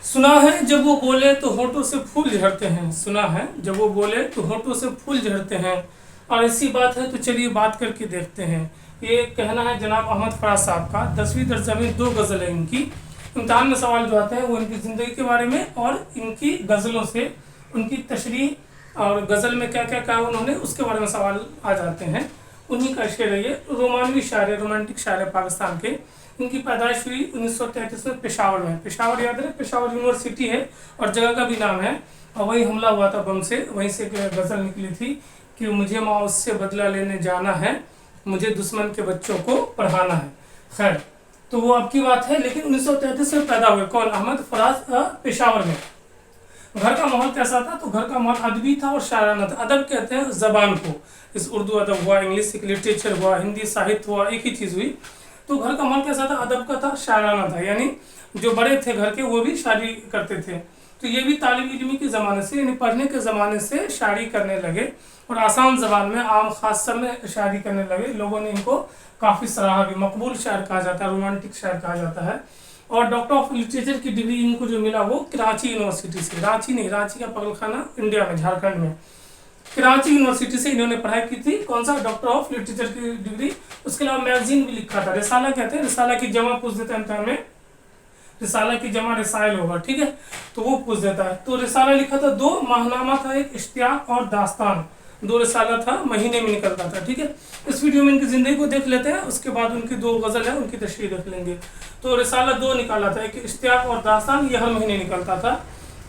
सुना है जब वो बोले तो होठों से फूल झड़ते हैं, सुना है जब वो बोले तो होठों से फूल झड़ते हैं, और ऐसी बात है तो चलिए बात करके देखते हैं। ये कहना है जनाब अहमद फराज साहब का। 10वीं दर्जा में 2 गज़ल है इनकी। इम्तिहान में सवाल जो आते हैं वो इनकी ज़िंदगी के बारे में और इनकी गज़लों से उनकी तशरीह और गज़ल में क्या क्या कहा उन्होंने उसके बारे में सवाल आ जाते हैं। उन्हीं का शेर है ये। रोमानवी शायर है, रोमांटिक शायर है पाकिस्तान के। इनकी पैदाइश हुई 1933 में पेशावर में। पेशावर याद है, पेशावर यूनिवर्सिटी है और जगह का भी नाम है। और वही हमला हुआ था बम से, वहीं से गज़ल निकली थी कि मुझे माँ उससे बदला लेने जाना है, मुझे दुश्मन के बच्चों को पढ़ाना है। खैर, तो वो आपकी बात है, लेकिन 1933 में पैदा हुए कौन? अहमद फराज पेशावर में। घर का माहौल कैसा था? तो घर का माहौल अदबी था और शायराना था। अदब कहते हैं ज़बान को, इस उर्दू अदब हुआ, इंग्लिश लिटरेचर हुआ, हिंदी साहित्य हुआ, एक ही चीज़ हुई। तो घर का माहौल कैसा था? अदब का था, शायराना था, यानी जो बड़े थे घर के वो भी शायरी करते थे। तो ये भी तालिब इल्मी के ज़माने से, यानी पढ़ने के ज़माने से शायरी करने लगे और आसान ज़बान में, आम खास सब में शायरी करने लगे। लोगों ने इनको काफ़ी सराहा भी। मकबूल शायर कहा जाता है, रोमांटिक शायर कहा जाता है। और डॉक्टर ऑफ लिटरेचर की डिग्री इनको जो मिला वो कराची यूनिवर्सिटी से, रांची नहीं, रांची का पगलखाना इंडिया में, झारखंड में, कराची यूनिवर्सिटी से इन्होंने पढ़ाई की थी। कौन सा? डॉक्टर ऑफ लिटरेचर की डिग्री। उसके अलावा मैगजीन भी लिखा था, रिसाला कहते हैं, रिसाला की जमा पूछ देता है इम्तिहान में, रिसाला की जमा रिसाइल होगा, ठीक है, तो वो पूछ देता है। तो रिसाला लिखा था, 2 माहनामा था, एक इश्तियाक और दास्तान, 2 रिसाला था, महीने में निकलता था, ठीक है। इस वीडियो में इनकी ज़िंदगी को देख लेते हैं, उसके बाद उनकी 2 गज़ल है उनकी तशरीह देख लेंगे। तो रिसाला 2 निकाला था, एक इश्तियाक और दास्तान, ये हर महीने निकलता था,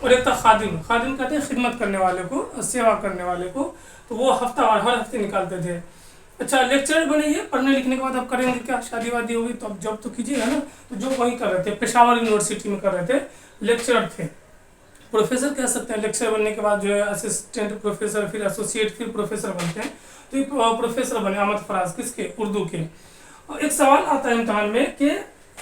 और एक था खादिम। खादिम कहते हैं खिदमत करने वाले को, सेवा करने वाले को, तो वो हफ्तावार हर हफ्ते निकालते थे। अच्छा, लेक्चर बने ये, पढ़ने लिखने के बाद अब करेंगे क्या? शादी वादी होगी तो अब जॉब तो कीजिएगा ना। तो जो वही कर रहे थे, पेशावर यूनिवर्सिटी में कर रहे थे, लेक्चरर थे, प्रोफेसर कह सकते हैं। लेक्चर बनने के बाद जो है असिस्टेंट प्रोफेसर, फिर एसोसिएट, फिर प्रोफेसर बनते हैं। तो ये प्रोफेसर बने अहमद फराज, किसके? उर्दू के। और एक सवाल आता है इम्तिहान में कि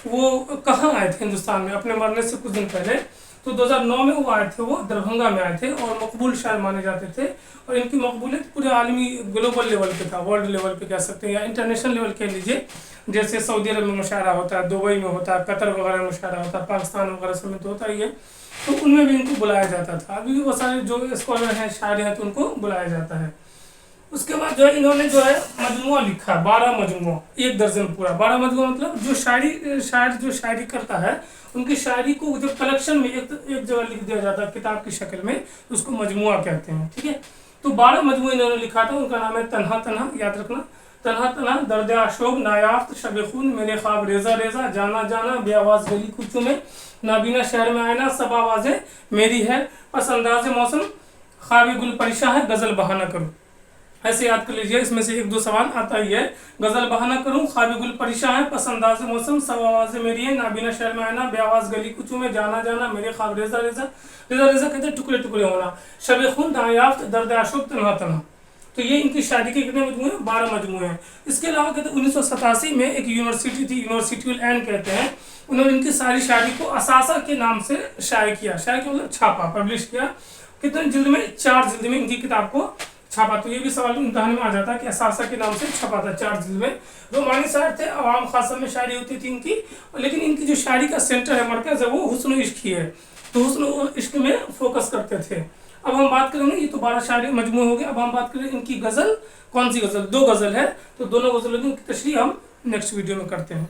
वो कहाँ आए थे हिंदुस्तान में अपने मरने से कुछ दिन पहले। तो 2009 में वो आए थे, वो दरभंगा में आए थे और मकबूल शायर माने जाते थे। और इनकी मकबूलियत पूरे आलमी ग्लोबल लेवल पे था, वर्ल्ड लेवल पे कह सकते हैं या इंटरनेशनल लेवल कह लीजिए। जैसे सऊदी अरब में मुशायरा होता है, दुबई में होता है, कतर वगैरह में मुशायरा होता है, पाकिस्तान वगैरह सब में तो होता ही है। तो उनमें भी इनको बुलाया जाता था। अभी भी वो सारे जो स्कॉलर हैं, शायर हैं, तो उनको बुलाया जाता है। उसके बाद जो है इन्होंने जो है मजमुआ लिखा, 12 मजमुआ, 1 दर्जन पूरा। 12 मजमुआ मतलब जो शायर जो शायरी करता है उनकी शायरी को जब कलेक्शन में एक जगह लिख दिया जाता है किताब की शक्ल में, तो उसको मजमुआ कहते हैं, ठीक है। तो 12 मजमुए इन्होंने लिखा था। उनका नाम है तन्हा तन्हा, याद रखना, तन्हा तन्हा, दर्द आशोब, नायाफ्त, शब खून, मेरे ख्वाब रेजा रेजा, जाना जाना, बेआवाज गली कुचों में, नाबीना शहर में आयना, सब आवाज़ें मेरी है, पस अंदाज मौसम, ख्वाब गुल परिशा है, गज़ल बहाना करूँ। ऐसे याद कर लीजिए, इसमें से 1-2 सवाल आता ही है। गज़ल बहाना करूँ, ख्वाब गुल परिशा है, पसंदाज मौसम, सब आवाज़ें मेरी है, नाबीना शहर में आना, बेआवाज़ गली कुचों में, जाना जाना, मेरे ख्वाब रेजा रेजा। रेजा रेजा कहते हैं टुकड़े टुकड़े होना, शब खून, नायाफ्त, दर्द आशुब, तन्हा तन्हा। तो ये इनकी शायरी के कितने मजमूए हैं? 12 मजमूए हैं। इसके अलावा कहते हैं 1987 में एक यूनिवर्सिटी थी, यूनिवर्सिटी विल एंड कहते हैं, उन्होंने इनकी सारी शायरी को असासा के नाम से शाये किया। शाये का मतलब छापा, पब्लिश किया। कितने जिल्द में? 4 जिल्द में इनकी किताब को छापा। तो ये भी सवाल इम्तिहान में आ जाता है कि असासा के नाम से छपा था 4 जिल्द में। रोमानी शायर थे, आवाम खासा में शायरी होती थी इनकी, लेकिन इनकी जो शायरी का सेंटर है, मरकज़ है, वो हुस्न इश्क ही है। तो हुस्न इश्क में फोकस करते थे। अब हम बात करेंगे, ये तो 12 शायरी मजमू हो गए। अब हम बात करें इनकी गज़ल, कौन सी गज़ल? 2 गज़ल है, तो दोनों गज़लों की तशरीह हम नेक्स्ट वीडियो में करते हैं।